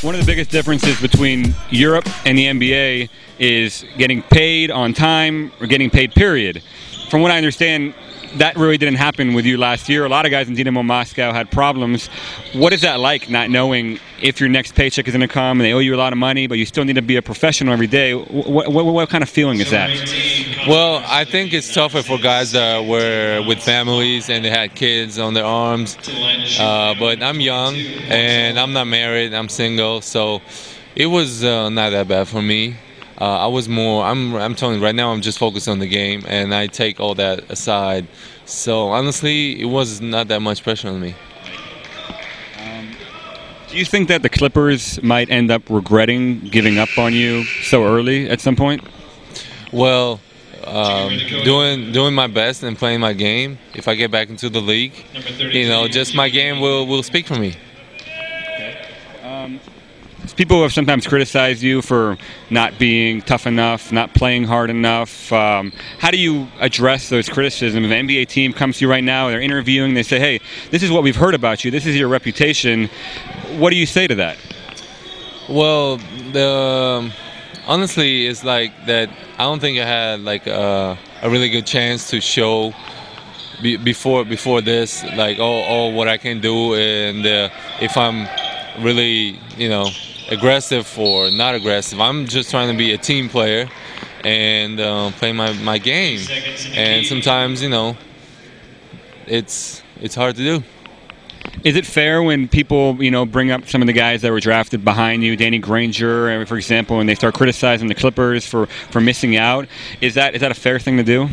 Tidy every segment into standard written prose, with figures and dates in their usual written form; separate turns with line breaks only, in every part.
One of the biggest differences between Europe and the NBA is getting paid on time or getting paid, period. From what I understand, that really didn't happen with you last year. A lot of guys in Dynamo Moscow had problems. What is that like, not knowing if your next paycheck is going to come and they owe you a lot of money, but you still need to be a professional every day? What kind of feeling is that?
Well, I think it's tougher for guys that were with families and they had kids on their arms. But I'm young and I'm not married. I'm single, so it was not that bad for me. I'm telling you right now, I'm just focused on the game, and I take all that aside. So honestly, it was not that much pressure on me.
Do you think that the Clippers might end up regretting giving up on you so early at some point?
Well, doing my best and playing my game. If I get back into the league, just my game will speak for me.
People have sometimes criticized you for not being tough enough, not playing hard enough. How do you address those criticisms? If an NBA team comes to you right now, they're interviewing, they say, hey, this is what we've heard about you, this is your reputation. What do you say to that?
Well, honestly, it's like that I don't think I had like a really good chance to show before this, like all what I can do, and if I'm really, aggressive or not aggressive. I'm just trying to be a team player and play my game. And sometimes, it's hard to do.
Is it fair when people, bring up some of the guys that were drafted behind you, Danny Granger, for example, and they start criticizing the Clippers for missing out? Is that a fair thing to do?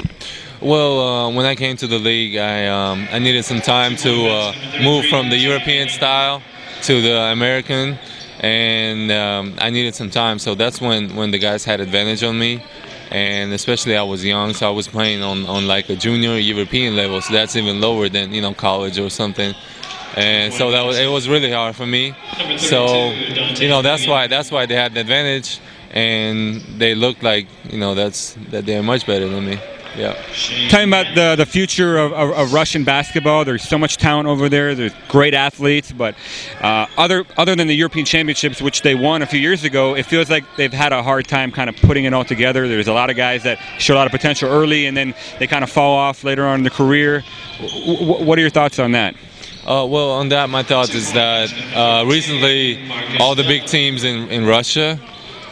Well, when I came to the league, I needed some time to move from the European style to the American, and I needed some time. So that's when the guys had advantage on me, and especially I was young, so I was playing on like a junior European level, so that's even lower than college or something. And so it was really hard for me. So that's why they had the advantage, and they looked like that they're much better than me. Yeah.
Talking about the future of Russian basketball, there's so much talent over there. There's great athletes, but other than the European Championships, which they won a few years ago, it feels like they've had a hard time kind of putting it all together. There's a lot of guys that show a lot of potential early, and then they kind of fall off later on in their career. What are your thoughts on that?
Well, on that, my thought is that recently all the big teams in Russia,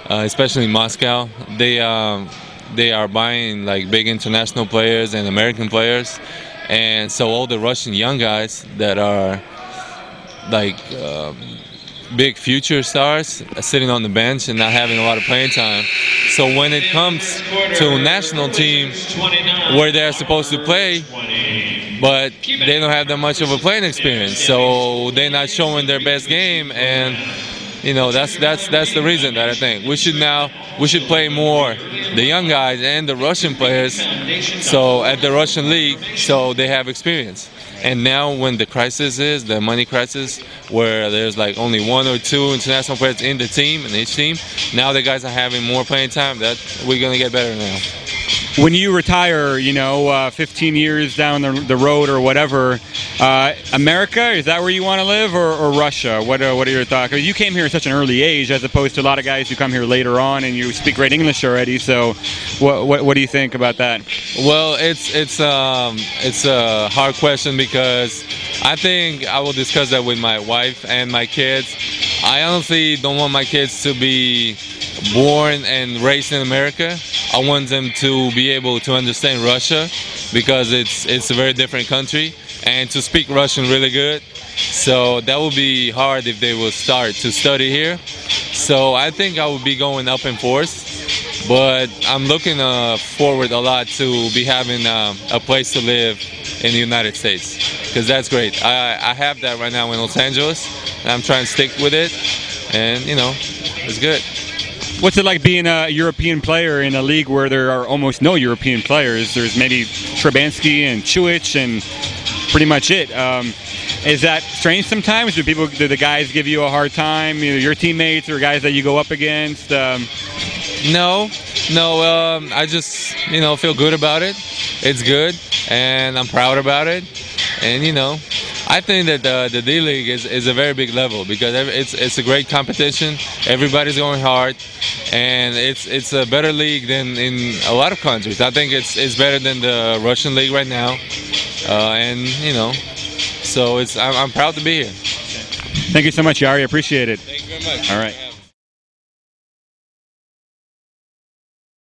especially in Moscow, they are buying like big international players and American players, and so all the Russian young guys that are like big future stars are sitting on the bench and not having a lot of playing time. So when it comes to a national team where they're supposed to play, but they don't have that much of a playing experience, so they're not showing their best game, and that's the reason that I think we should play more the young guys and the Russian players, so at the Russian league, so they have experience. And now when the crisis is the money crisis, where there's like only one or two international players in the team, in each team, now the guys are having more playing time. That we're gonna get better now.
When you retire, 15 years down the road or whatever, America, is that where you want to live, or Russia? What are your thoughts? You came here at such an early age, as opposed to a lot of guys who come here later on, and you speak great English already. So, what do you think about that?
Well, it's a hard question, because I think I will discuss that with my wife and my kids. I honestly don't want my kids to be born and raised in America. I want them to be able to understand Russia, because it's a very different country, and to speak Russian really good. So that would be hard if they will start to study here. So I think I will be going up in force, but I'm looking forward a lot to be having a place to live in the United States, because that's great. I have that right now in Los Angeles, and I'm trying to stick with it, and it's good.
What's it like being a European player in a league where there are almost no European players? There's maybe Trebanski and Chuich and pretty much it. Is that strange sometimes? Do the guys give you a hard time, either your teammates or guys that you go up against?
No. I just feel good about it. It's good, and I'm proud about it. And I think that the D League is a very big level because it's a great competition. Everybody's going hard, and it's a better league than in a lot of countries. I think it's better than the Russian league right now, and you know, so I'm proud to be here.
Thank you so much, Yari. I appreciate it.
Thank you very much.
All right.